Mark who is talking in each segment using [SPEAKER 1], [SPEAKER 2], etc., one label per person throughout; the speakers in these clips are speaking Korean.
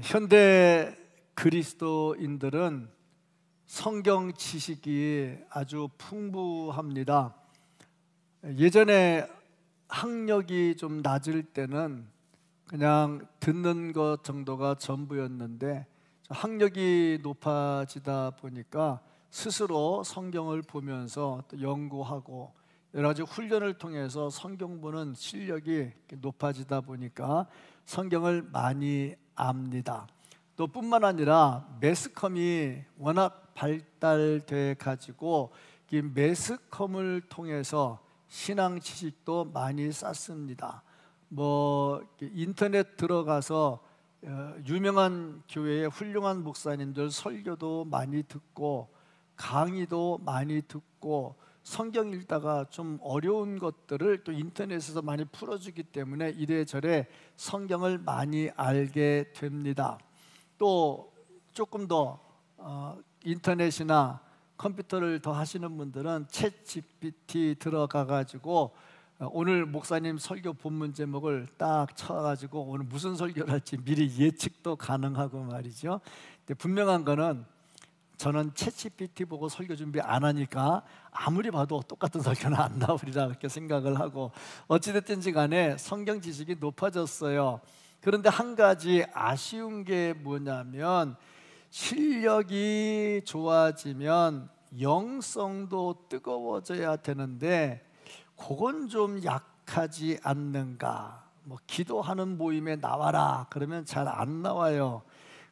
[SPEAKER 1] 현대 그리스도인들은 성경 지식이 아주 풍부합니다. 예전에 학력이 좀 낮을 때는 그냥 듣는 것 정도가 전부였는데 학력이 높아지다 보니까 스스로 성경을 보면서 또 연구하고 여러 가지 훈련을 통해서 성경 보는 실력이 높아지다 보니까 성경을 많이 압니다. 또 뿐만 아니라 매스컴이 워낙 발달돼 가지고 이 매스컴을 통해서 신앙 지식도 많이 쌓습니다. 인터넷 들어가서 유명한 교회의 훌륭한 목사님들 설교도 많이 듣고 강의도 많이 듣고 성경 읽다가 좀 어려운 것들을 또 인터넷에서 많이 풀어주기 때문에 이래저래 성경을 많이 알게 됩니다. 또 조금 더 인터넷이나 컴퓨터를 더 하시는 분들은 챗 GPT 들어가 가지고 오늘 목사님 설교 본문 제목을 딱 쳐가지고 오늘 무슨 설교를 할지 미리 예측도 가능하고 말이죠. 근데 분명한 거는 저는 챗 GPT 보고 설교 준비 안 하니까 아무리 봐도 똑같은 설교는 안 나오리라 그렇게 생각을 하고, 어찌됐든지 간에 성경 지식이 높아졌어요. 그런데 한 가지 아쉬운 게 뭐냐면 실력이 좋아지면 영성도 뜨거워져야 되는데 그건 좀 약하지 않는가. 기도하는 모임에 나와라 그러면 잘 안 나와요.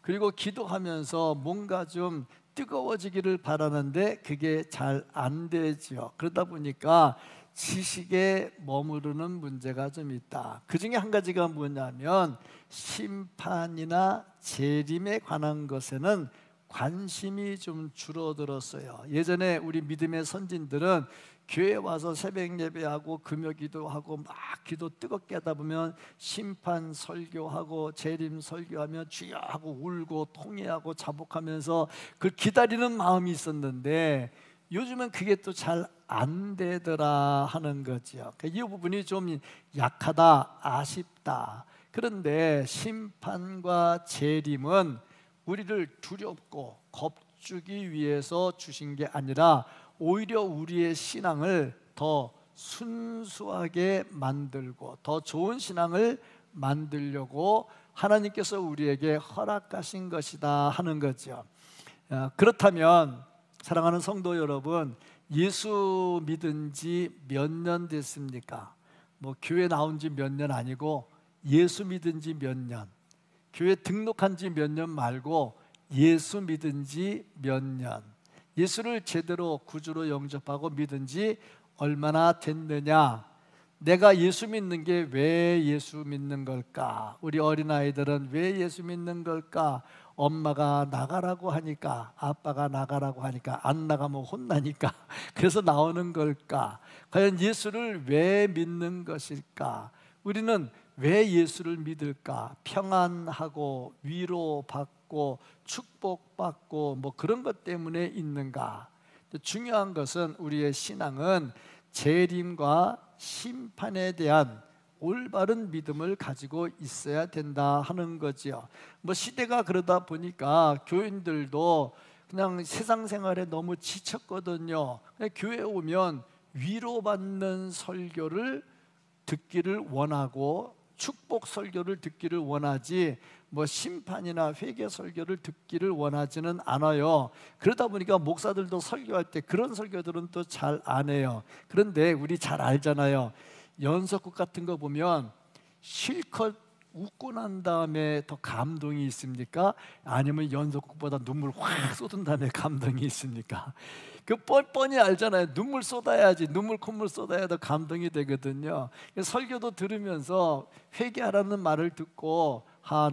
[SPEAKER 1] 그리고 기도하면서 뭔가 좀 뜨거워지기를 바라는데 그게 잘 안 되죠. 그러다 보니까 지식에 머무르는 문제가 좀 있다. 그 중에 한 가지가 뭐냐면 심판이나 재림에 관한 것에는 관심이 좀 줄어들었어요. 예전에 우리 믿음의 선진들은 교회 와서 새벽 예배하고 금요 기도하고 막 기도 뜨겁게 하다 보면 심판 설교하고 재림 설교하며 주여 하고 울고 통회하고 자복하면서 그걸 기다리는 마음이 있었는데 요즘은 그게 또 잘 안 되더라 하는 거죠. 이 부분이 좀 약하다, 아쉽다. 그런데 심판과 재림은 우리를 두렵고 겁주기 위해서 주신 게 아니라 오히려 우리의 신앙을 더 순수하게 만들고 더 좋은 신앙을 만들려고 하나님께서 우리에게 허락하신 것이다 하는 거죠. 그렇다면 사랑하는 성도 여러분, 예수 믿은 지 몇 년 됐습니까? 교회 나온 지 몇 년 아니고 예수 믿은 지 몇 년, 교회 등록한 지 몇 년 말고 예수 믿은 지 몇 년, 예수를 제대로 구주로 영접하고 믿은 지 얼마나 됐느냐. 내가 예수 믿는 게 왜 예수 믿는 걸까? 우리 어린아이들은 왜 예수 믿는 걸까? 엄마가 나가라고 하니까, 아빠가 나가라고 하니까, 안 나가면 혼나니까 그래서 나오는 걸까? 과연 예수를 왜 믿는 것일까? 우리는 왜 예수를 믿을까? 평안하고 위로받고 축복받고 그런 것 때문에 있는가? 중요한 것은 우리의 신앙은 재림과 심판에 대한 올바른 믿음을 가지고 있어야 된다 하는 거지요. 시대가 그러다 보니까 교인들도 그냥 세상 생활에 너무 지쳤거든요. 교회에 오면 위로받는 설교를 듣기를 원하고 축복 설교를 듣기를 원하지 심판이나 회개 설교를 듣기를 원하지는 않아요. 그러다 보니까 목사들도 설교할 때 그런 설교들은 또 잘 안 해요. 그런데 우리 잘 알잖아요. 연속극 같은 거 보면 실컷 웃고 난 다음에 더 감동이 있습니까? 아니면 연속극보다 눈물 확 쏟은 다음에 감동이 있습니까? 그 뻔뻔히 알잖아요. 눈물 쏟아야지, 눈물 콧물 쏟아야 더 감동이 되거든요. 설교도 들으면서 회개하라는 말을 듣고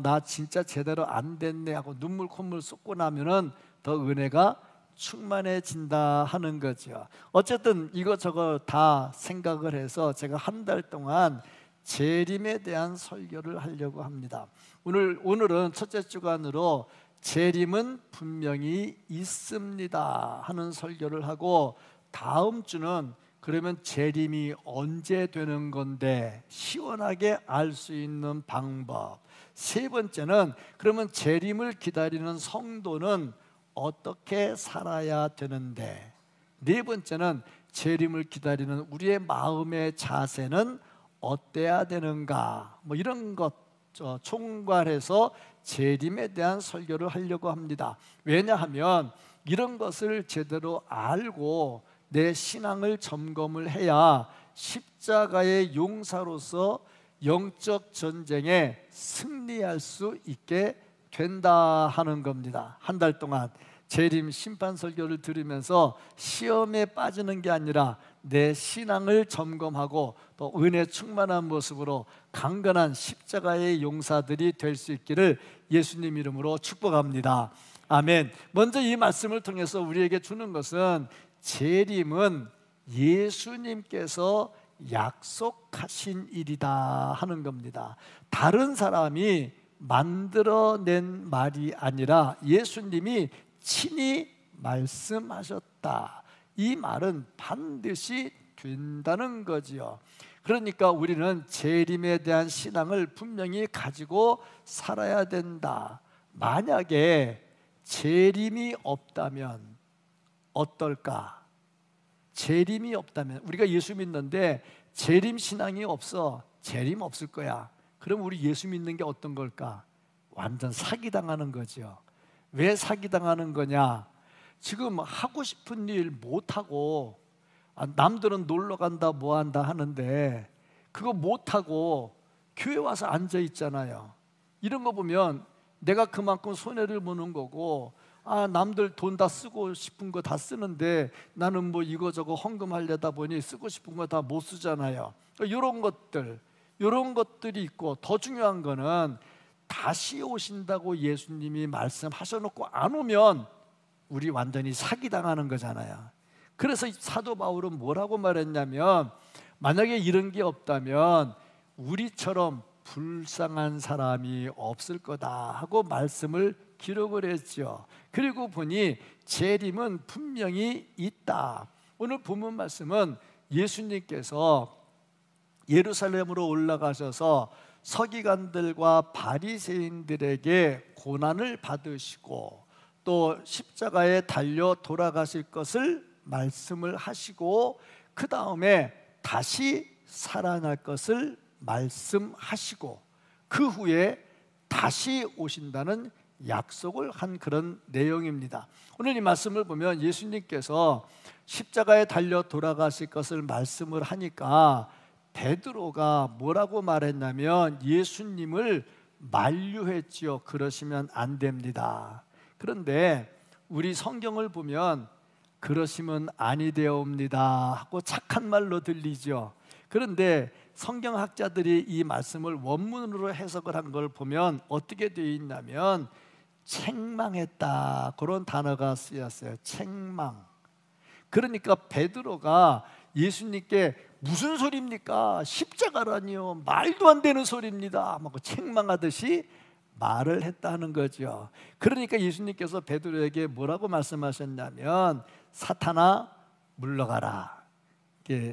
[SPEAKER 1] 나 진짜 제대로 안 됐네 하고 눈물 콧물 쏟고 나면은 더 은혜가 충만해진다 하는 거죠. 어쨌든 이것저것 다 생각을 해서 제가 한 달 동안 재림에 대한 설교를 하려고 합니다. 오늘은 첫째 주간으로 재림은 분명히 있습니다 하는 설교를 하고, 다음 주는 그러면 재림이 언제 되는 건데 시원하게 알 수 있는 방법, 세 번째는 그러면 재림을 기다리는 성도는 어떻게 살아야 되는데, 네 번째는 재림을 기다리는 우리의 마음의 자세는 어때야 되는가, 뭐 이런 것 총괄해서 재림에 대한 설교를 하려고 합니다. 왜냐하면 이런 것을 제대로 알고 내 신앙을 점검을 해야 십자가의 용사로서 영적 전쟁에 승리할 수 있게 된다 하는 겁니다. 한 달 동안 재림 심판 설교를 들으면서 시험에 빠지는 게 아니라 내 신앙을 점검하고 또 은혜 충만한 모습으로 강건한 십자가의 용사들이 될 수 있기를 예수님 이름으로 축복합니다. 아멘. 먼저 이 말씀을 통해서 우리에게 주는 것은 재림은 예수님께서 약속하신 일이다 하는 겁니다. 다른 사람이 만들어낸 말이 아니라 예수님이 친히 말씀하셨다. 이 말은 반드시 된다는 거지요. 그러니까 우리는 재림에 대한 신앙을 분명히 가지고 살아야 된다. 만약에 재림이 없다면 어떨까? 재림이 없다면, 우리가 예수 믿는데 재림 신앙이 없어. 재림 없을 거야. 그럼 우리 예수 믿는 게 어떤 걸까? 완전 사기당하는 거죠. 왜 사기당하는 거냐? 지금 하고 싶은 일 못하고, 남들은 놀러 간다 뭐 한다 하는데 그거 못하고 교회 와서 앉아 있잖아요. 이런 거 보면 내가 그만큼 손해를 보는 거고, 남들 돈 다 쓰고 싶은 거 다 쓰는데 나는 뭐 이거저거 헌금하려다 보니 쓰고 싶은 거 다 못 쓰잖아요. 이런 것들이 있고, 더 중요한 거는 다시 오신다고 예수님이 말씀하셔놓고 안 오면 우리 완전히 사기당하는 거잖아요. 그래서 사도 바울은 뭐라고 말했냐면, 만약에 이런 게 없다면 우리처럼 불쌍한 사람이 없을 거다 하고 말씀을 기록을 했죠. 그리고 보니 재림은 분명히 있다. 오늘 본문 말씀은 예수님께서 예루살렘으로 올라가셔서 서기관들과 바리새인들에게 고난을 받으시고 또 십자가에 달려 돌아가실 것을 말씀을 하시고, 그 다음에 다시 살아날 것을 말씀하시고, 그 후에 다시 오신다는 약속을 한 그런 내용입니다. 오늘 이 말씀을 보면 예수님께서 십자가에 달려 돌아가실 것을 말씀을 하니까 베드로가 뭐라고 말했냐면 예수님을 만류했지요. 그러시면 안 됩니다. 그런데 우리 성경을 보면 그러시면 아니되옵니다 하고 착한 말로 들리죠. 그런데 성경학자들이 이 말씀을 원문으로 해석을 한 걸 보면 어떻게 되어 있냐면 책망했다, 그런 단어가 쓰였어요. 책망. 그러니까 베드로가 예수님께 무슨 소리입니까? 십자가라니요, 말도 안 되는 소리입니다 막 책망하듯이 말을 했다는 거죠. 그러니까 예수님께서 베드로에게 뭐라고 말씀하셨냐면 사탄아 물러가라.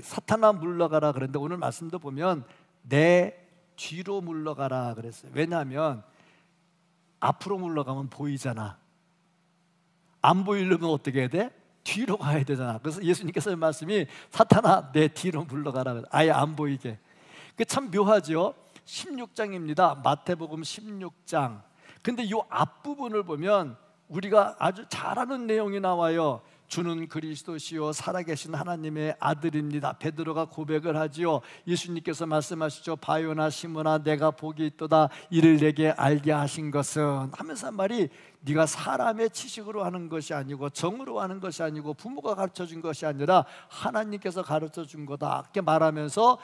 [SPEAKER 1] 사탄아 물러가라 그랬는데 오늘 말씀도 보면 내 뒤로 물러가라 그랬어요. 왜냐하면 앞으로 물러가면 보이잖아. 안 보이려면 어떻게 해야 돼? 뒤로 가야 되잖아. 그래서 예수님께서 말씀이 사탄아 내 뒤로 물러가라, 아예 안 보이게. 그 참 묘하죠. 16장입니다 마태복음 16장. 근데 이 앞부분을 보면 우리가 아주 잘 아는 내용이 나와요. 주는 그리스도시요 살아계신 하나님의 아들입니다. 베드로가 고백을 하지요. 예수님께서 말씀하시죠. 바요나 시므나 내가 복이 있도다 이를 내게 알게 하신 것은 하면서 한 말이, 네가 사람의 지식으로 하는 것이 아니고 정으로 하는 것이 아니고 부모가 가르쳐 준 것이 아니라 하나님께서 가르쳐 준 거다 이렇게 말하면서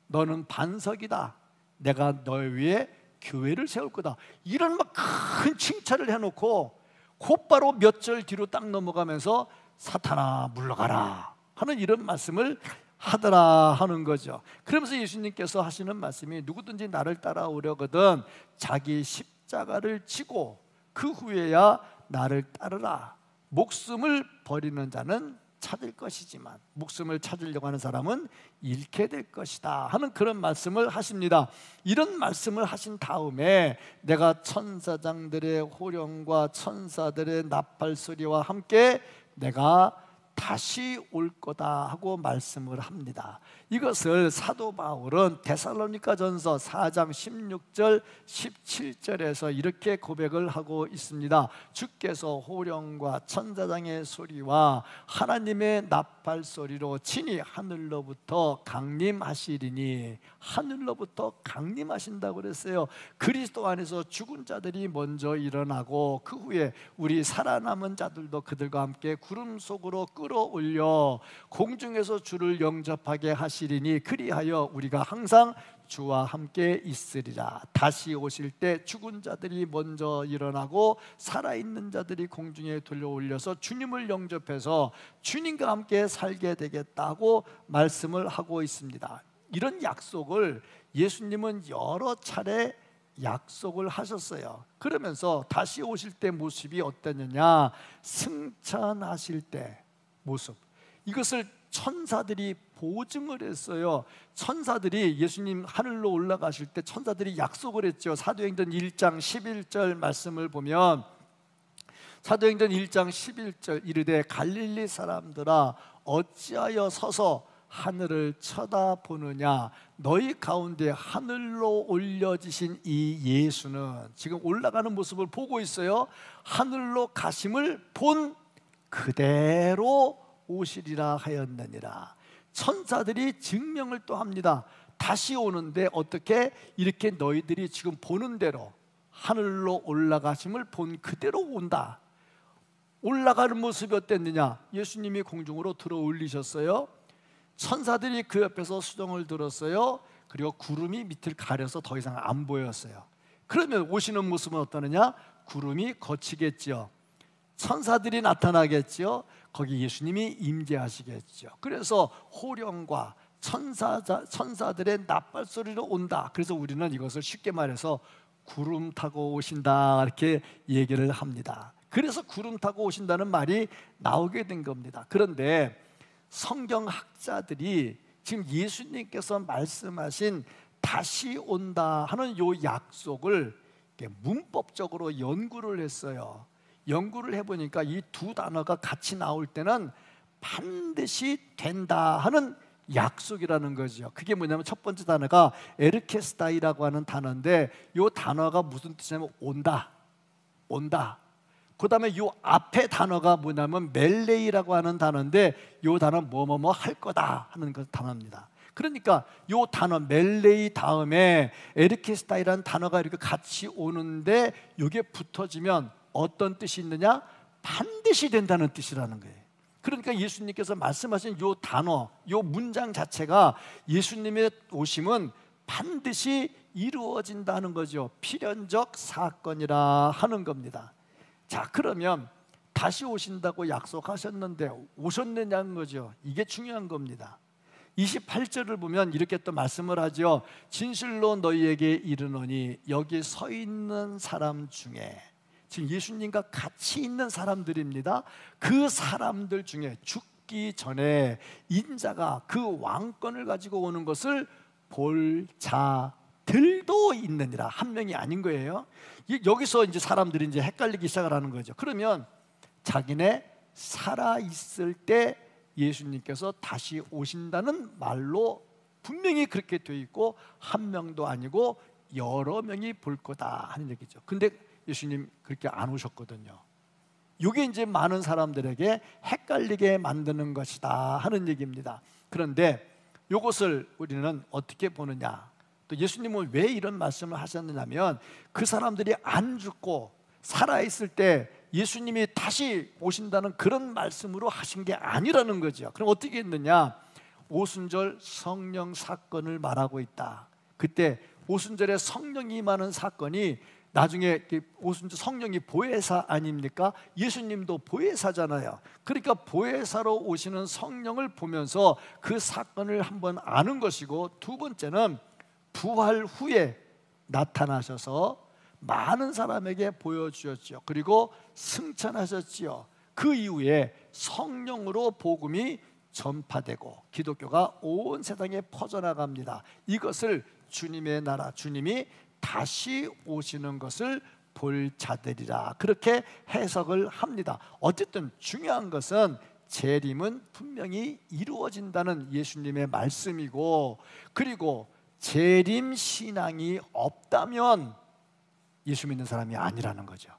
[SPEAKER 1] 너는 반석이다, 내가 너 위에 교회를 세울 거다, 이런 막 큰 칭찬을 해놓고 곧바로 몇 절 뒤로 딱 넘어가면서 사탄아 물러가라 하는 이런 말씀을 하더라 하는 거죠. 그러면서 예수님께서 하시는 말씀이 누구든지 나를 따라오려거든 자기 십자가를 지고 그 후에야 나를 따르라. 목숨을 버리는 자는 찾을 것이지만 목숨을 찾으려고 하는 사람은 잃게 될 것이다 하는 그런 말씀을 하십니다. 이런 말씀을 하신 다음에 내가 천사장들의 호령과 천사들의 나팔 소리와 함께 내가 다시 올 거다 하고 말씀을 합니다. 이것을 사도 바울은 데살로니가전서 4장 16절 17절에서 이렇게 고백을 하고 있습니다. 주께서 호령과 천사장의 소리와 하나님의 나팔 소리로 친히 하늘로부터 강림하시리니, 하늘로부터 강림하신다고 그랬어요. 그리스도 안에서 죽은 자들이 먼저 일어나고 그 후에 우리 살아남은 자들도 그들과 함께 구름 속으로 끌어올려 공중에서 주를 영접하게 하시리니, 그리하여 우리가 항상 주와 함께 있으리라. 다시 오실 때 죽은 자들이 먼저 일어나고 살아있는 자들이 공중에 들려올려서 주님을 영접해서 주님과 함께 살게 되겠다고 말씀을 하고 있습니다. 이런 약속을 예수님은 여러 차례 약속을 하셨어요. 그러면서 다시 오실 때 모습이 어땠느냐, 승천하실 때 모습, 이것을 천사들이 보증을 했어요. 천사들이 예수님 하늘로 올라가실 때 천사들이 약속을 했죠. 사도행전 1장 11절 말씀을 보면, 사도행전 1장 11절 이르되 갈릴리 사람들아 어찌하여 서서 하늘을 쳐다보느냐, 너희 가운데 하늘로 올려지신 이 예수는, 지금 올라가는 모습을 보고 있어요. 하늘로 가심을 본 그대로 오시리라 하였느니라. 천사들이 증명을 또 합니다. 다시 오는데 어떻게, 이렇게 너희들이 지금 보는 대로 하늘로 올라가심을 본 그대로 온다. 올라가는 모습이 어땠느냐, 예수님이 공중으로 들어 올리셨어요. 천사들이 그 옆에서 수정을 들었어요. 그리고 구름이 밑을 가려서 더 이상 안 보였어요. 그러면 오시는 모습은 어떠느냐, 구름이 걷히겠죠. 천사들이 나타나겠죠. 거기 예수님이 임재하시겠죠. 그래서 호령과 천사들의 나팔 소리로 온다. 그래서 우리는 이것을 쉽게 말해서 구름 타고 오신다 이렇게 얘기를 합니다. 그래서 구름 타고 오신다는 말이 나오게 된 겁니다. 그런데 성경학자들이 지금 예수님께서 말씀하신 다시 온다 하는 요 약속을 문법적으로 연구를 했어요. 연구를 해보니까 이 두 단어가 같이 나올 때는 반드시 된다 하는 약속이라는 거죠. 그게 뭐냐면 첫 번째 단어가 에르케스타이라고 하는 단어인데, 이 단어가 무슨 뜻이냐면 온다, 온다. 그 다음에 이 앞에 단어가 뭐냐면 멜레이라고 하는 단어인데, 이 단어는 뭐뭐뭐 할 거다 하는 그 단어입니다. 그러니까 이 단어 멜레이 다음에 에르케스타이라는 단어가 이렇게 같이 오는데, 이게 붙어지면 어떤 뜻이 있느냐, 반드시 된다는 뜻이라는 거예요. 그러니까 예수님께서 말씀하신 이 단어, 이 문장 자체가 예수님의 오심은 반드시 이루어진다는 거죠. 필연적 사건이라 하는 겁니다. 자, 그러면 다시 오신다고 약속하셨는데 오셨느냐는 거죠. 이게 중요한 겁니다. 28절을 보면 이렇게 또 말씀을 하죠. 진실로 너희에게 이르노니 여기 서 있는 사람 중에, 지금 예수님과 같이 있는 사람들입니다. 그 사람들 중에 죽기 전에 인자가 그 왕권을 가지고 오는 것을 볼 자들도 있느니라. 한 명이 아닌 거예요. 여기서 이제 사람들이 이제 헷갈리기 시작을 하는 거죠. 그러면 자기네 살아 있을 때 예수님께서 다시 오신다는 말로 분명히 그렇게 되어 있고, 한 명도 아니고 여러 명이 볼 거다 하는 얘기죠. 근데 예수님 그렇게 안 오셨거든요. 이게 이제 많은 사람들에게 헷갈리게 만드는 것이다 하는 얘기입니다. 그런데 이것을 우리는 어떻게 보느냐, 또 예수님은 왜 이런 말씀을 하셨느냐면, 그 사람들이 안 죽고 살아있을 때 예수님이 다시 오신다는 그런 말씀으로 하신 게 아니라는 거죠. 그럼 어떻게 했느냐, 오순절 성령 사건을 말하고 있다. 그때 오순절에 성령이 임하는 사건이 나중에 오순절 성령이 보혜사 아닙니까? 예수님도 보혜사잖아요. 그러니까 보혜사로 오시는 성령을 보면서 그 사건을 한번 아는 것이고, 두 번째는 부활 후에 나타나셔서 많은 사람에게 보여주셨죠. 그리고 승천하셨지요. 그 이후에 성령으로 복음이 전파되고 기독교가 온 세상에 퍼져나갑니다. 이것을 주님의 나라, 주님이 다시 오시는 것을 볼 자들이라, 그렇게 해석을 합니다. 어쨌든 중요한 것은 재림은 분명히 이루어진다는 예수님의 말씀이고, 그리고 재림 신앙이 없다면 예수 믿는 사람이 아니라는 거죠.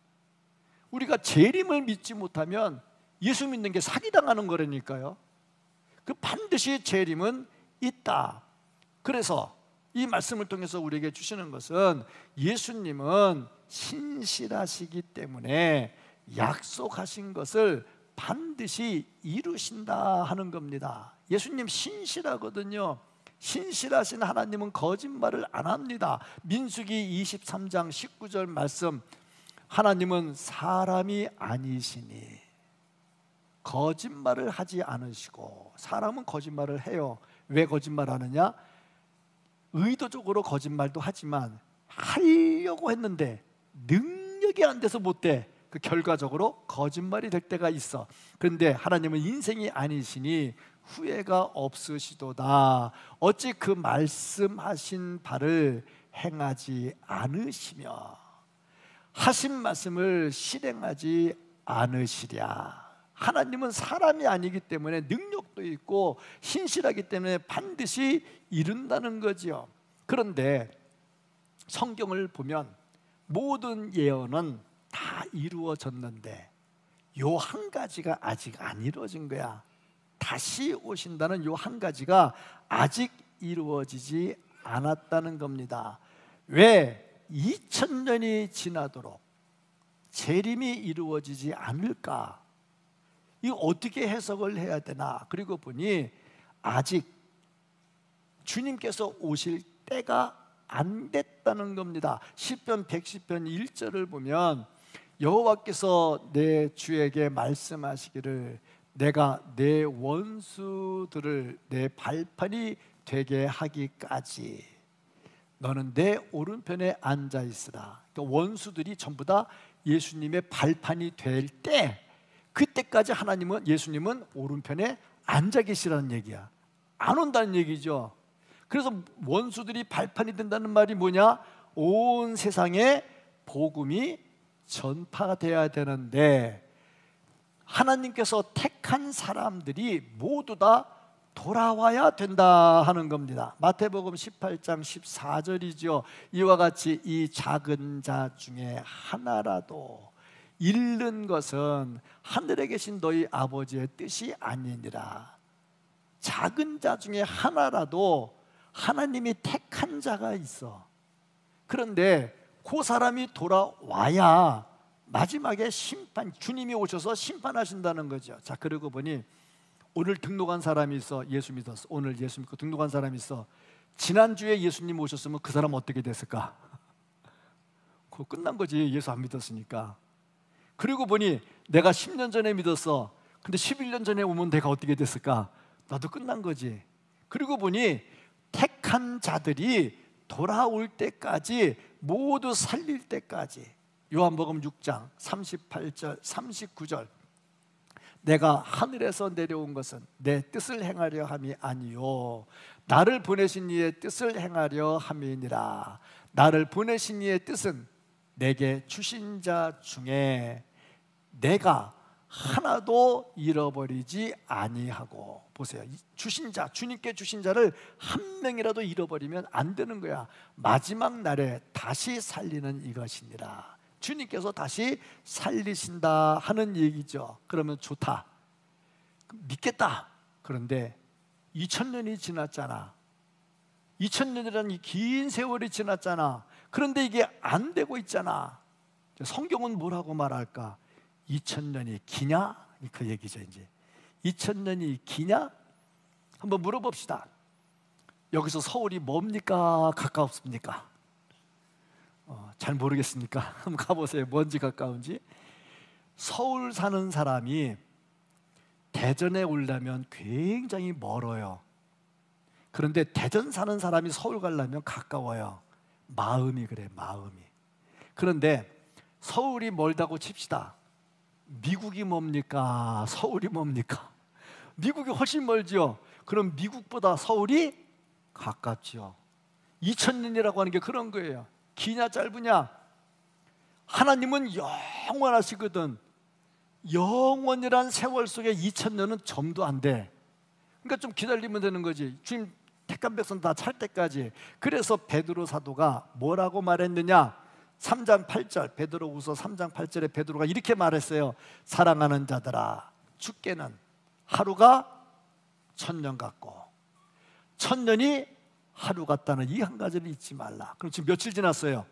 [SPEAKER 1] 우리가 재림을 믿지 못하면 예수 믿는 게 사기당하는 거라니까요. 그 반드시 재림은 있다. 그래서 이 말씀을 통해서 우리에게 주시는 것은 예수님은 신실하시기 때문에 약속하신 것을 반드시 이루신다 하는 겁니다. 예수님 신실하거든요. 신실하신 하나님은 거짓말을 안 합니다. 민수기 23장 19절 말씀, 하나님은 사람이 아니시니 거짓말을 하지 않으시고, 사람은 거짓말을 해요. 왜 거짓말하느냐? 의도적으로 거짓말도 하지만 하려고 했는데 능력이 안 돼서 못돼. 그 결과적으로 거짓말이 될 때가 있어. 그런데 하나님은 인생이 아니시니 후회가 없으시도다. 어찌 그 말씀하신 바를 행하지 않으시며 하신 말씀을 실행하지 않으시랴. 하나님은 사람이 아니기 때문에 능력도 있고 신실하기 때문에 반드시 이룬다는 거지요. 그런데 성경을 보면 모든 예언은 다 이루어졌는데 요 한 가지가 아직 안 이루어진 거야. 다시 오신다는 요 한 가지가 아직 이루어지지 않았다는 겁니다. 왜 2000년이 지나도록 재림이 이루어지지 않을까? 이거 어떻게 해석을 해야 되나? 그리고 보니 아직 주님께서 오실 때가 안 됐다는 겁니다. 시편 110편 1절을 보면 여호와께서 내 주에게 말씀하시기를 내가 내 원수들을 내 발판이 되게 하기까지 너는 내 오른편에 앉아 있으라. 그러니까 원수들이 전부 다 예수님의 발판이 될 때, 그때까지 하나님은, 예수님은 오른편에 앉아 계시라는 얘기야. 안 온다는 얘기죠. 그래서 원수들이 발판이 된다는 말이 뭐냐? 온 세상에 복음이 전파돼야 되는데 하나님께서 택한 사람들이 모두 다 돌아와야 된다 하는 겁니다. 마태복음 18장 14절이죠. 이와 같이 이 작은 자 중에 하나라도 잃는 것은 하늘에 계신 너희 아버지의 뜻이 아니니라. 작은 자 중에 하나라도 하나님이 택한 자가 있어. 그런데 그 사람이 돌아와야 마지막에 심판, 주님이 오셔서 심판하신다는 거죠. 자, 그러고 보니 오늘 등록한 사람이 있어. 예수 믿었어. 오늘 예수 믿고 등록한 사람이 있어. 지난주에 예수님 오셨으면 그 사람 어떻게 됐을까? 그거 끝난 거지. 예수 안 믿었으니까. 그리고 보니 내가 10년 전에 믿었어. 근데 11년 전에 오면 내가 어떻게 됐을까? 나도 끝난 거지. 그리고 보니 택한 자들이 돌아올 때까지, 모두 살릴 때까지, 요한복음 6장 38절 39절 내가 하늘에서 내려온 것은 내 뜻을 행하려 함이 아니요 나를 보내신 이의 뜻을 행하려 함이니라. 나를 보내신 이의 뜻은 내게 주신 자 중에 내가 하나도 잃어버리지 아니하고. 보세요, 주신 자, 주님께 주신 자를 한 명이라도 잃어버리면 안 되는 거야. 마지막 날에 다시 살리는 이것이니라. 주님께서 다시 살리신다 하는 얘기죠. 그러면 좋다, 믿겠다. 그런데 2000년이 지났잖아. 2000년이라는 이 긴 세월이 지났잖아. 그런데 이게 안 되고 있잖아. 성경은 뭐라고 말할까? 2000년이 기냐? 그 얘기죠. 이제 2000년이 기냐? 한번 물어봅시다. 여기서 서울이 뭡니까? 가까웠습니까? 잘 모르겠습니까? 한번 가보세요. 뭔지 가까운지. 서울 사는 사람이 대전에 오려면 굉장히 멀어요. 그런데 대전 사는 사람이 서울 가려면 가까워요. 마음이 그래, 마음이. 그런데 서울이 멀다고 칩시다. 미국이 뭡니까? 서울이 뭡니까? 미국이 훨씬 멀죠. 그럼 미국보다 서울이 가깝죠. 2000년이라고 하는 게 그런 거예요. 기냐 짧으냐? 하나님은 영원하시거든. 영원이란 세월 속에 2000년은 점도 안 돼. 그러니까 좀 기다리면 되는 거지. 주님 택한 백성 다 찰 때까지. 그래서 베드로 사도가 뭐라고 말했느냐? 3장 8절, 베드로후서 3장 8절에 베드로가 이렇게 말했어요. 사랑하는 자들아, 주께는 하루가 1000년 같고 1000년이 하루 같다는 이 한 가지를 잊지 말라. 그럼 지금 며칠 지났어요?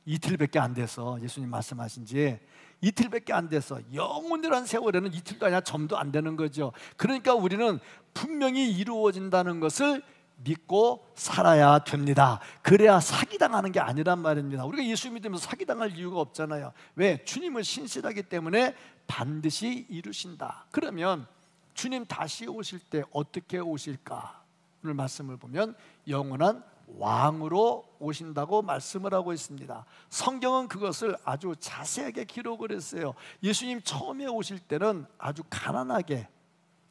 [SPEAKER 1] 이틀밖에 안 돼서, 예수님 말씀하신 지 이틀밖에 안 돼서, 영원이라는 세월에는 이틀도 아니라 점도 안 되는 거죠. 그러니까 우리는 분명히 이루어진다는 것을 믿고 살아야 됩니다. 그래야 사기당하는 게 아니란 말입니다. 우리가 예수 믿으면서 사기당할 이유가 없잖아요. 왜? 주님은 신실하기 때문에 반드시 이루신다. 그러면 주님 다시 오실 때 어떻게 오실까? 오늘 말씀을 보면 영원한 왕으로 오신다고 말씀을 하고 있습니다. 성경은 그것을 아주 자세하게 기록을 했어요. 예수님 처음에 오실 때는 아주 가난하게,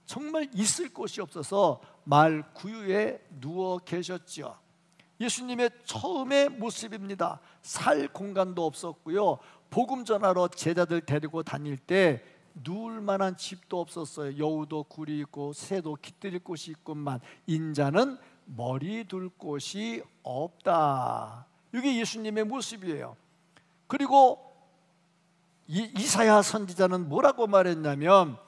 [SPEAKER 1] 정말 있을 곳이 없어서 말 구유에 누워 계셨죠. 예수님의 처음의 모습입니다. 살 공간도 없었고요. 복음 전하러 제자들 데리고 다닐 때 누울 만한 집도 없었어요. 여우도 굴이 있고 새도 깃들일 곳이 있건만 인자는 머리 둘 곳이 없다. 이게 예수님의 모습이에요. 그리고 이사야 선지자는 뭐라고 말했냐면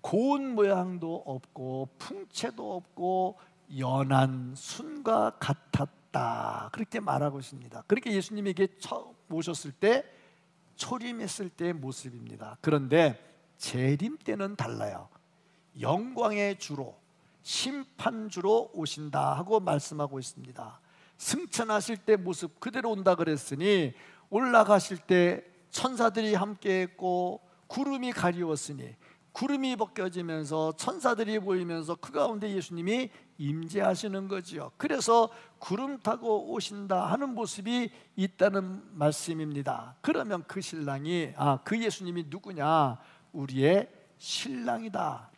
[SPEAKER 1] 고운 모양도 없고 풍채도 없고 연한 순과 같았다. 그렇게 말하고 있습니다. 그렇게 예수님에게 처음 오셨을 때 초림했을 때의 모습입니다. 그런데 재림 때는 달라요. 영광의 주로, 심판주로 오신다 하고 말씀하고 있습니다. 승천하실 때 모습 그대로 온다 그랬으니 올라가실 때 천사들이 함께 했고 구름이 가리웠으니 구름이 벗겨지면서 천사들이 보이면서 그 가운데 예수님이 임재하시는 거지요. 그래서 구름 타고 오신다 하는 모습이 있다는 말씀입니다. 그러면 그 신랑이, 그 예수님이 누구냐? 우리의 신랑이다.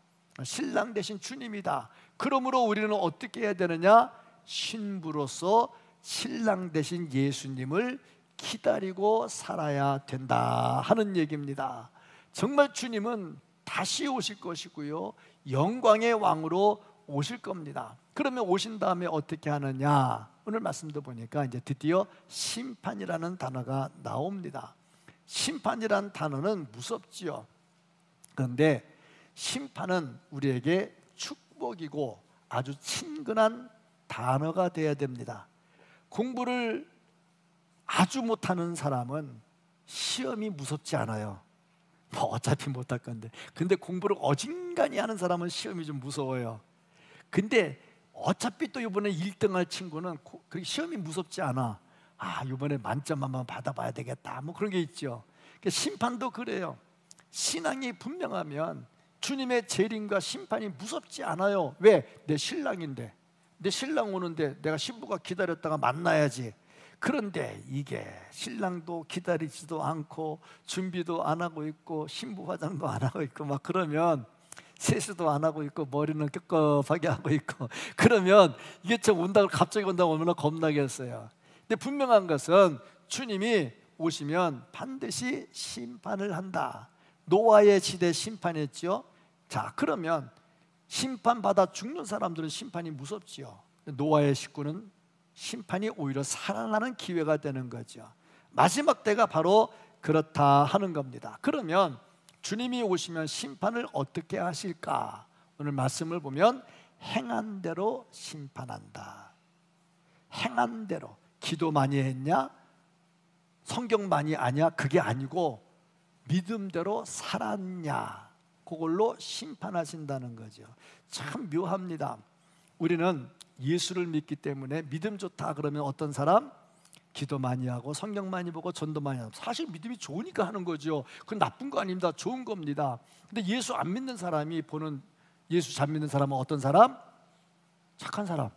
[SPEAKER 1] 신랑 대신 주님이다. 그러므로 우리는 어떻게 해야 되느냐? 신부로서 신랑 대신 예수님을 기다리고 살아야 된다 하는 얘기입니다. 정말 주님은 다시 오실 것이고요, 영광의 왕으로 오실 겁니다. 그러면 오신 다음에 어떻게 하느냐? 오늘 말씀도 보니까 이제 드디어 심판이라는 단어가 나옵니다. 심판이라는 단어는 무섭지요. 그런데 심판은 우리에게 축복이고 아주 친근한 단어가 되어야 됩니다. 공부를 아주 못하는 사람은 시험이 무섭지 않아요. 뭐 어차피 못할 건데. 근데 공부를 어진간히 하는 사람은 시험이 좀 무서워요. 근데 어차피 또 이번에 1등할 친구는 그렇게 시험이 무섭지 않아. 이번에 만점 한번 받아봐야 되겠다, 뭐 그런 게 있죠. 심판도 그래요. 신앙이 분명하면 주님의 재림과 심판이 무섭지 않아요. 왜? 내 신랑인데, 내 신랑 오는데 내가 신부가 기다렸다가 만나야지. 그런데 이게 신랑도 기다리지도 않고 준비도 안 하고 있고 신부 화장도 안 하고 있고 막 그러면, 세수도 안 하고 있고 머리는 끄껍하게 하고 있고 그러면 이게 참 온다고, 갑자기 온다고 얼마나 겁나겠어요. 근데 분명한 것은 주님이 오시면 반드시 심판을 한다. 노아의 시대 심판했죠. 자, 그러면 심판받아 죽는 사람들은 심판이 무섭지요. 노아의 식구는 심판이 오히려 살아나는 기회가 되는 거죠. 마지막 때가 바로 그렇다 하는 겁니다. 그러면 주님이 오시면 심판을 어떻게 하실까? 오늘 말씀을 보면 행한 대로 심판한다. 행한 대로. 기도 많이 했냐? 성경 많이 아냐? 그게 아니고 믿음대로 살았냐? 그걸로 심판하신다는 거죠. 참 묘합니다. 우리는 예수를 믿기 때문에 믿음 좋다 그러면 어떤 사람? 기도 많이 하고 성경 많이 보고 전도 많이 하고. 사실 믿음이 좋으니까 하는 거죠. 그건 나쁜 거 아닙니다. 좋은 겁니다. 근데 예수 안 믿는 사람이 보는, 예수 잘 믿는 사람은 어떤 사람? 착한 사람.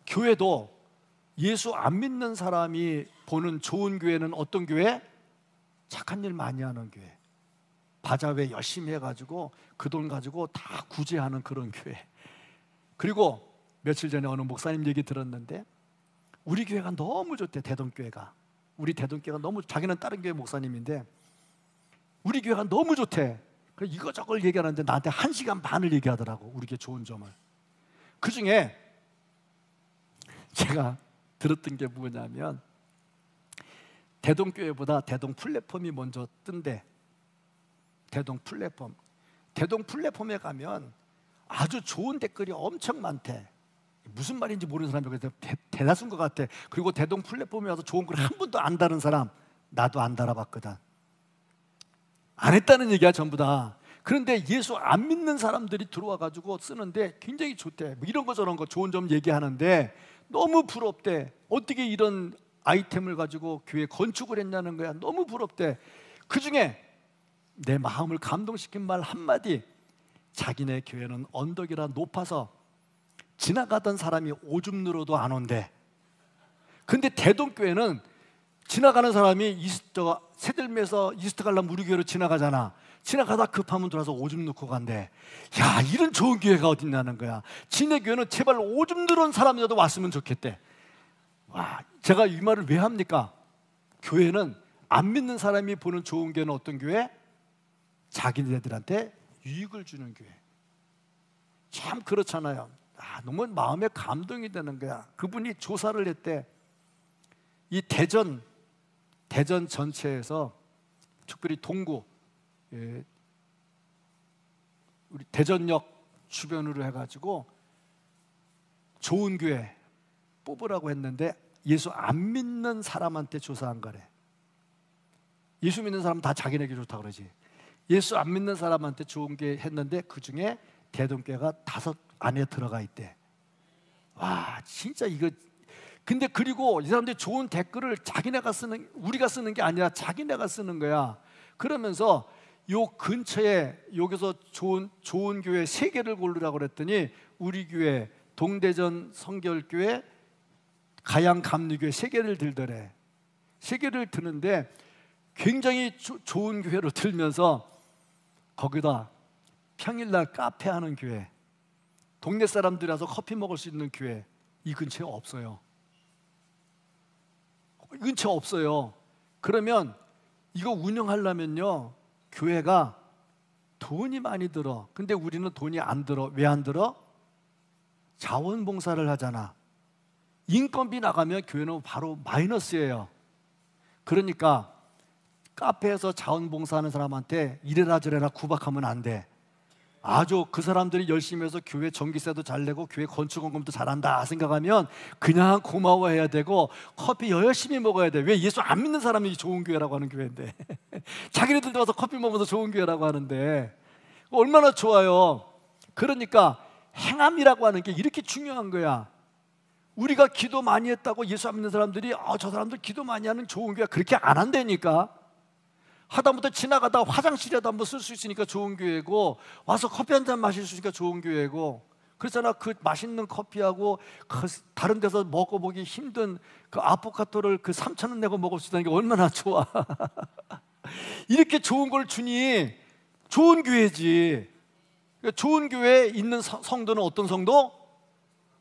[SPEAKER 1] 교회도 예수 안 믿는 사람이 보는 좋은 교회는 어떤 교회? 착한 일 많이 하는 교회. 바자회 열심히 해가지고 그 돈 가지고 다 구제하는 그런 교회. 그리고 며칠 전에 어느 목사님 얘기 들었는데 우리 교회가 너무 좋대. 대동교회가, 우리 대동교회가 너무, 자기는 다른 교회 목사님인데 우리 교회가 너무 좋대. 그래서 이거저걸 얘기하는데 나한테 1시간 반을 얘기하더라고, 우리 교회 좋은 점을. 그 중에 제가 들었던 게 뭐냐면 대동교회보다 대동 플랫폼이 먼저 뜬대. 대동 플랫폼. 대동 플랫폼에 가면 아주 좋은 댓글이 엄청 많대. 무슨 말인지 모르는 사람이 대다수인 것 같아. 그리고 대동 플랫폼에 와서 좋은 글 한 번도 안 다른 사람, 나도 안 달아봤거든. 안 했다는 얘기야 전부 다. 그런데 예수 안 믿는 사람들이 들어와가지고 쓰는데 굉장히 좋대. 뭐 이런 거 저런 거 좋은 점 얘기하는데 너무 부럽대. 어떻게 이런 아이템을 가지고 교회 건축을 했냐는 거야. 너무 부럽대. 그 중에 내 마음을 감동시킨 말 한마디. 자기네 교회는 언덕이라 높아서 지나가던 사람이 오줌 누러도 안 온대. 근데 대동교회는 지나가는 사람이 새들매에서 이스트 갈라면 우리 교회로 지나가잖아. 지나가다 급하면 들어와서 오줌 넣고 간대. 야, 이런 좋은 교회가 어딨냐는 거야. 지네 교회는 제발 오줌 누른 사람이라도 왔으면 좋겠대. 와, 제가 이 말을 왜 합니까? 교회는 안 믿는 사람이 보는 좋은 교회는 어떤 교회? 자기네들한테 유익을 주는 교회. 참 그렇잖아요. 너무 마음에 감동이 되는 거야. 그분이 조사를 했대. 이 대전 전체에서 특별히 동구, 우리 대전역 주변으로 해가지고 좋은 교회 뽑으라고 했는데 예수 안 믿는 사람한테 조사한 거래. 예수 믿는 사람은 다 자기네게 좋다 그러지. 예수 안 믿는 사람한테 좋은 게 했는데 그 중에 대동교회가 5 안에 들어가 있대. 와, 진짜 이거. 근데 그리고 이 사람들이 좋은 댓글을 자기네가 쓰는, 우리가 쓰는 게 아니라 자기네가 쓰는 거야. 그러면서 요 근처에 여기서 좋은 교회 3개를 고르라고 그랬더니 우리 교회, 동대전 성결교회, 가양 감리교회 3개를 들더래. 3개를 드는데 굉장히 좋은 교회로 들면서 거기다 평일날 카페 하는 교회, 동네 사람들이 와서 커피 먹을 수 있는 교회, 이 근처에 없어요. 이 근처에 없어요. 그러면 이거 운영하려면요 교회가 돈이 많이 들어. 근데 우리는 돈이 안 들어. 왜 안 들어? 자원봉사를 하잖아. 인건비 나가면 교회는 바로 마이너스예요. 그러니까 카페에서 자원봉사하는 사람한테 이래라 저래라 구박하면 안 돼. 아주 그 사람들이 열심히 해서 교회 전기세도 잘 내고 교회 건축원금도 잘한다 생각하면 그냥 고마워해야 되고 커피 열심히 먹어야 돼. 왜? 예수 안 믿는 사람이 좋은 교회라고 하는 교회인데 자기네들도 와서 커피 먹으면서 좋은 교회라고 하는데 얼마나 좋아요. 그러니까 행함이라고 하는 게 이렇게 중요한 거야. 우리가 기도 많이 했다고 예수 안 믿는 사람들이 저 사람들 기도 많이 하는 좋은 교회가 그렇게 안 한다니까. 하다못해 지나가다 화장실에도 한번 쓸 수 있으니까 좋은 교회고, 와서 커피 한 잔 마실 수 있으니까 좋은 교회고. 그렇잖아. 그 맛있는 커피하고 다른 데서 먹어보기 힘든 그 아포카토를 그 3,000원 내고 먹을 수 있다는 게 얼마나 좋아. 이렇게 좋은 걸 주니 좋은 교회지. 그러니까 좋은 교회에 있는 성도는 어떤 성도?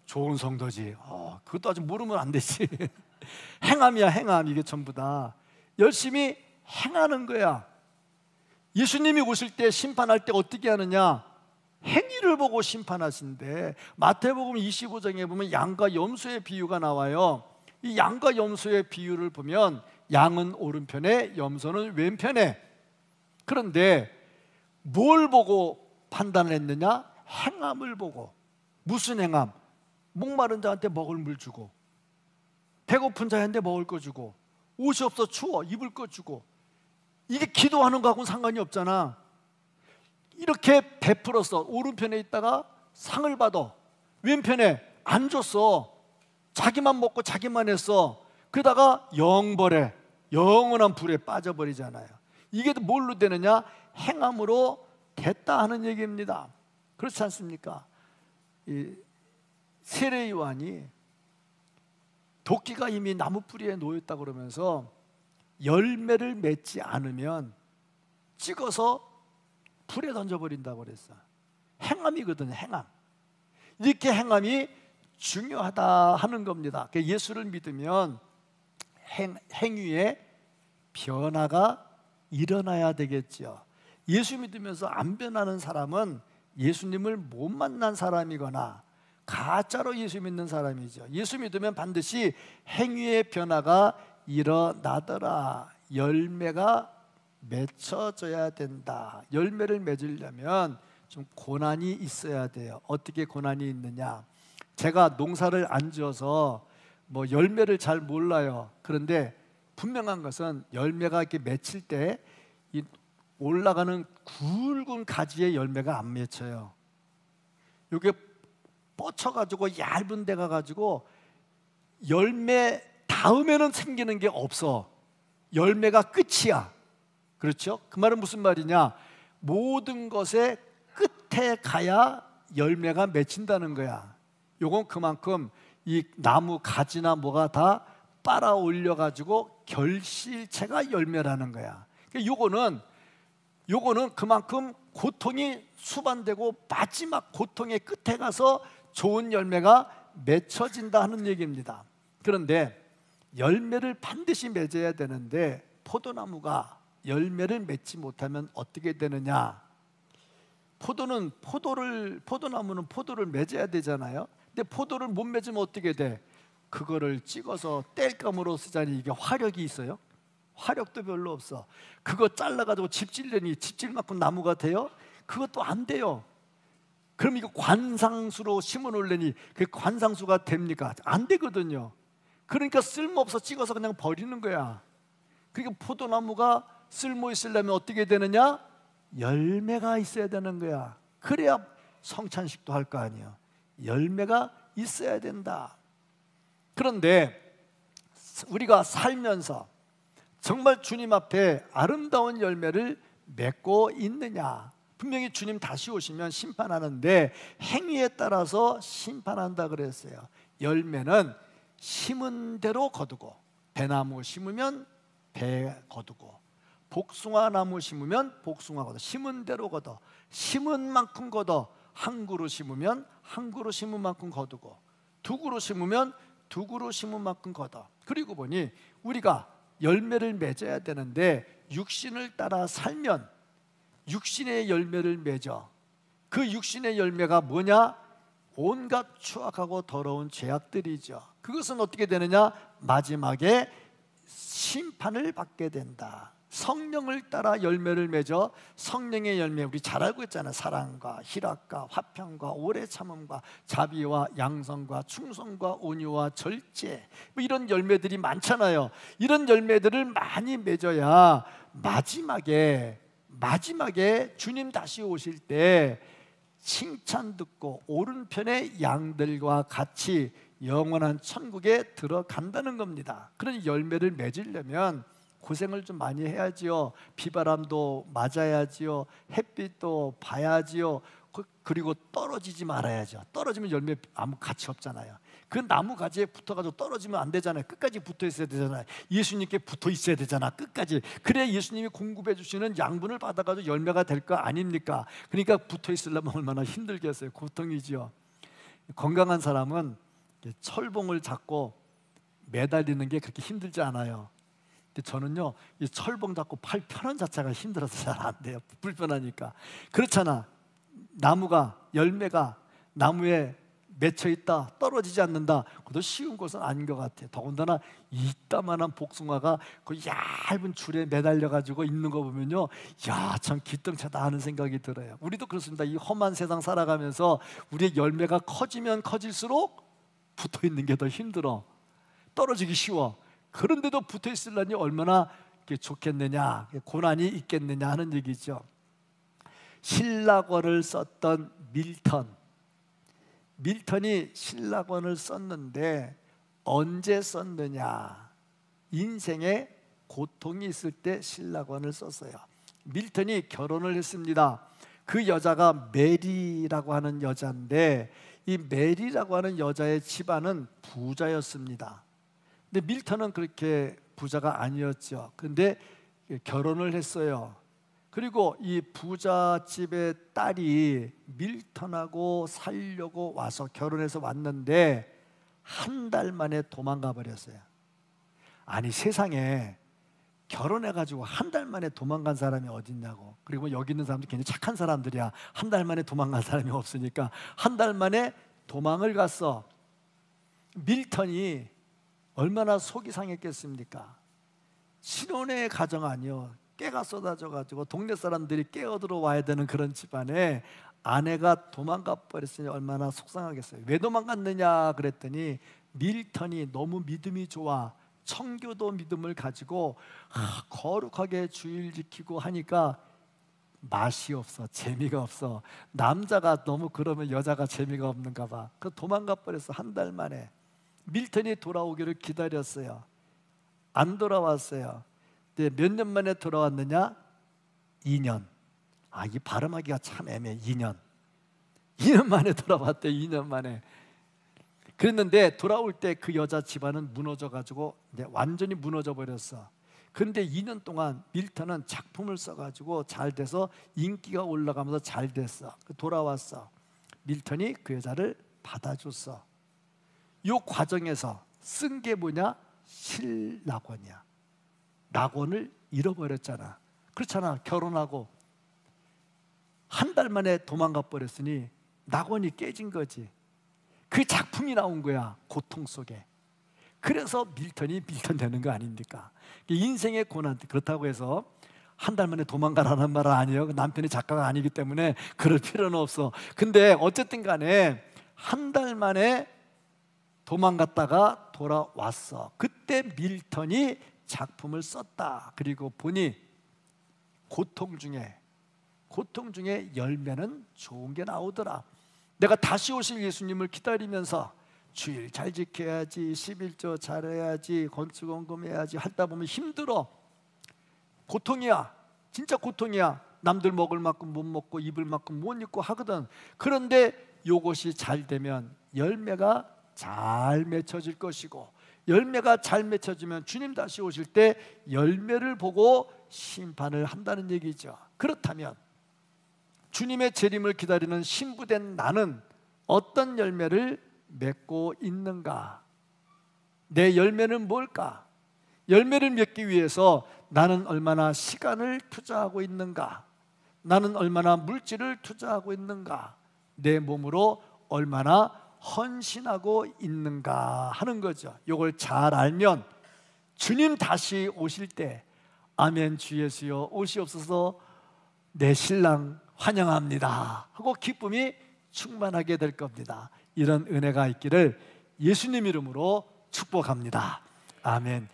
[SPEAKER 1] 좋은 성도지. 그것도 아직 모르면 안 되지. 행함이야, 행함. 이게 전부 다 열심히 행하는 거야. 예수님이 오실 때 심판할 때 어떻게 하느냐? 행위를 보고 심판하신대. 마태복음 25장에 보면 양과 염소의 비유가 나와요. 이 양과 염소의 비유를 보면 양은 오른편에 염소는 왼편에. 그런데 뭘 보고 판단을 했느냐? 행함을 보고. 무슨 행함? 목마른 자한테 먹을 물 주고, 배고픈 자한테 먹을 거 주고, 옷이 없어 추워 입을 거 주고. 이게 기도하는 거하고는 상관이 없잖아. 이렇게 베풀어서 오른편에 있다가 상을 받아 왼편에 안 줬어. 자기만 먹고 자기만 했어. 그러다가 영벌에, 영원한 불에 빠져버리잖아요. 이게 뭘로 되느냐? 행함으로 됐다 하는 얘기입니다. 그렇지 않습니까? 이 세례 요한이 도끼가 이미 나무 뿌리에 놓였다 그러면서 열매를 맺지 않으면 찍어서 불에 던져버린다고 그랬어. 행함이거든요. 행함. 이렇게 행함이 중요하다 하는 겁니다. 예수를 믿으면 행위에 변화가 일어나야 되겠죠. 예수 믿으면서 안 변하는 사람은 예수님을 못 만난 사람이거나 가짜로 예수 믿는 사람이죠. 예수 믿으면 반드시 행위의 변화가 일어나더라. 열매가 맺혀져야 된다. 열매를 맺으려면 좀 고난이 있어야 돼요. 어떻게 고난이 있느냐? 제가 농사를 안 지어서 뭐 열매를 잘 몰라요. 그런데 분명한 것은 열매가 이렇게 맺힐 때 이 올라가는 굵은 가지에 열매가 안 맺혀요. 이게 뻗쳐가지고 얇은 데 가가지고 열매 다음에는 생기는 게 없어. 열매가 끝이야. 그렇죠? 그 말은 무슨 말이냐? 모든 것의 끝에 가야 열매가 맺힌다는 거야. 요건 그만큼 이 나무 가지나 뭐가 다 빨아 올려가지고 결실체가 열매라는 거야. 요거는 그만큼 고통이 수반되고 마지막 고통의 끝에 가서 좋은 열매가 맺혀진다 하는 얘기입니다. 그런데 열매를 반드시 맺어야 되는데 포도나무가 열매를 맺지 못하면 어떻게 되느냐? 포도나무는 포도를 맺어야 되잖아요. 근데 포도를 못 맺으면 어떻게 돼? 그거를 찍어서 땔감으로 쓰자니 이게 화력이 있어요? 화력도 별로 없어. 그거 잘라가지고 집질려니 집질만큼 나무가 돼요? 그것도 안 돼요. 그럼 이거 관상수로 심어놓으려니 그 관상수가 됩니까? 안 되거든요. 그러니까 쓸모없어 찍어서 그냥 버리는 거야. 그러니까 포도나무가 쓸모 있으려면 어떻게 되느냐? 열매가 있어야 되는 거야. 그래야 성찬식도 할 거 아니에요. 열매가 있어야 된다. 그런데 우리가 살면서 정말 주님 앞에 아름다운 열매를 맺고 있느냐? 분명히 주님 다시 오시면 심판하는데 행위에 따라서 심판한다 그랬어요. 열매는 심은 대로 거두고, 배나무 심으면 배 거두고, 복숭아나무 심으면 복숭아 거둬. 심은 대로 거둬. 심은 만큼 거둬. 한 그루 심으면 한 그루 심은 만큼 거두고, 두 그루 심으면 두 그루 심은 만큼 거둬. 그리고 보니 우리가 열매를 맺어야 되는데 육신을 따라 살면 육신의 열매를 맺어. 그 육신의 열매가 뭐냐? 온갖 추악하고 더러운 죄악들이죠. 그것은 어떻게 되느냐? 마지막에 심판을 받게 된다. 성령을 따라 열매를 맺어. 성령의 열매 우리 잘 알고 있잖아요. 사랑과 희락과 화평과 오래 참음과 자비와 양성과 충성과 온유와 절제, 뭐 이런 열매들이 많잖아요. 이런 열매들을 많이 맺어야 마지막에 주님 다시 오실 때 칭찬 듣고 오른편의 양들과 같이 영원한 천국에 들어간다는 겁니다. 그런 열매를 맺으려면 고생을 좀 많이 해야지요. 비바람도 맞아야지요. 햇빛도 봐야지요. 그리고 떨어지지 말아야죠. 떨어지면 열매 아무 가치 없잖아요. 그 나무 가지에 붙어가지고 떨어지면 안 되잖아요. 끝까지 붙어 있어야 되잖아요. 예수님께 붙어 있어야 되잖아. 끝까지. 그래야 예수님이 공급해 주시는 양분을 받아가지고 열매가 될 거 아닙니까? 그러니까 붙어 있으려면 얼마나 힘들겠어요. 고통이지요. 건강한 사람은 철봉을 잡고 매달리는 게 그렇게 힘들지 않아요. 근데 저는요, 이 철봉 잡고 팔 펴는 자체가 힘들어서 잘 안 돼요. 불편하니까. 그렇잖아. 나무가, 열매가 나무에 맺혀 있다, 떨어지지 않는다. 그것도 쉬운 것은 아닌 것 같아요. 더군다나 이따만한 복숭아가 그 얇은 줄에 매달려 가지고 있는 거 보면요, 야, 참 기똥차다 하는 생각이 들어요. 우리도 그렇습니다. 이 험한 세상 살아가면서 우리의 열매가 커지면 커질수록 붙어 있는 게 더 힘들어. 떨어지기 쉬워. 그런데도 붙어 있으려니 얼마나 좋겠느냐, 고난이 있겠느냐 하는 얘기죠. 신라권을 썼던 밀턴이 신라권을 썼는데 언제 썼느냐? 인생에 고통이 있을 때 신라권을 썼어요. 밀턴이 결혼을 했습니다. 그 여자가 메리라고 하는 여자인데 이 메리라고 하는 여자의 집안은 부자였습니다. 근데 밀턴은 그렇게 부자가 아니었죠. 근데 결혼을 했어요. 그리고 이 부잣집의 딸이 밀턴하고 살려고 와서 결혼해서 왔는데 한 달 만에 도망가 버렸어요. 아니, 세상에 결혼해가지고 한 달 만에 도망간 사람이 어딨냐고. 그리고 여기 있는 사람들 굉장히 착한 사람들이야. 한 달 만에 도망간 사람이 없으니까 한 달 만에 도망을 갔어. 밀턴이 얼마나 속이 상했겠습니까? 신혼의 가정 아니요, 깨가 쏟아져가지고 동네 사람들이 깨어들어 와야 되는 그런 집안에 아내가 도망가 버렸으니 얼마나 속상하겠어요. 왜 도망갔느냐 그랬더니 밀턴이 너무 믿음이 좋아 청교도 믿음을 가지고 거룩하게 주일 지키고 하니까 맛이 없어, 재미가 없어. 남자가 너무 그러면 여자가 재미가 없는가 봐. 그 도망가 버렸어. 한 달 만에. 밀턴이 돌아오기를 기다렸어요. 안 돌아왔어요. 근데 몇 년 만에 돌아왔느냐? 2년. 이 발음하기가 참 애매해. 2년 만에 돌아왔대. 2년 만에. 그랬는데 돌아올 때 그 여자 집안은 무너져가지고 이제 완전히 무너져 버렸어. 그런데 2년 동안 밀턴은 작품을 써가지고 잘 돼서 인기가 올라가면서 잘 됐어. 돌아왔어. 밀턴이 그 여자를 받아줬어. 이 과정에서 쓴 게 뭐냐? 실낙원이야. 낙원을 잃어버렸잖아. 그렇잖아. 결혼하고 한 달 만에 도망가 버렸으니 낙원이 깨진 거지. 그 작품이 나온 거야, 고통 속에. 그래서 밀턴이 밀턴 되는 거 아닙니까? 인생의 고난. 그렇다고 해서 한 달 만에 도망가라는 말은 아니에요. 남편이 작가가 아니기 때문에 그럴 필요는 없어. 근데 어쨌든 간에 한 달 만에 도망갔다가 돌아왔어. 그때 밀턴이 작품을 썼다. 그리고 보니 고통 중에 열매는 좋은 게 나오더라. 내가 다시 오실 예수님을 기다리면서 주일 잘 지켜야지, 11조 잘해야지, 건축원금해야지 하다 보면 힘들어. 고통이야. 진짜 고통이야. 남들 먹을 만큼 못 먹고 입을 만큼 못 입고 하거든. 그런데 이것이 잘 되면 열매가 잘 맺혀질 것이고, 열매가 잘 맺혀지면 주님 다시 오실 때 열매를 보고 심판을 한다는 얘기죠. 그렇다면 주님의 재림을 기다리는 신부된 나는 어떤 열매를 맺고 있는가? 내 열매는 뭘까? 열매를 맺기 위해서 나는 얼마나 시간을 투자하고 있는가? 나는 얼마나 물질을 투자하고 있는가? 내 몸으로 얼마나 헌신하고 있는가 하는 거죠. 이걸 잘 알면 주님 다시 오실 때 아멘 주 예수여 오시옵소서 내 신랑 환영합니다 하고 기쁨이 충만하게 될 겁니다. 이런 은혜가 있기를 예수님 이름으로 축복합니다. 아멘.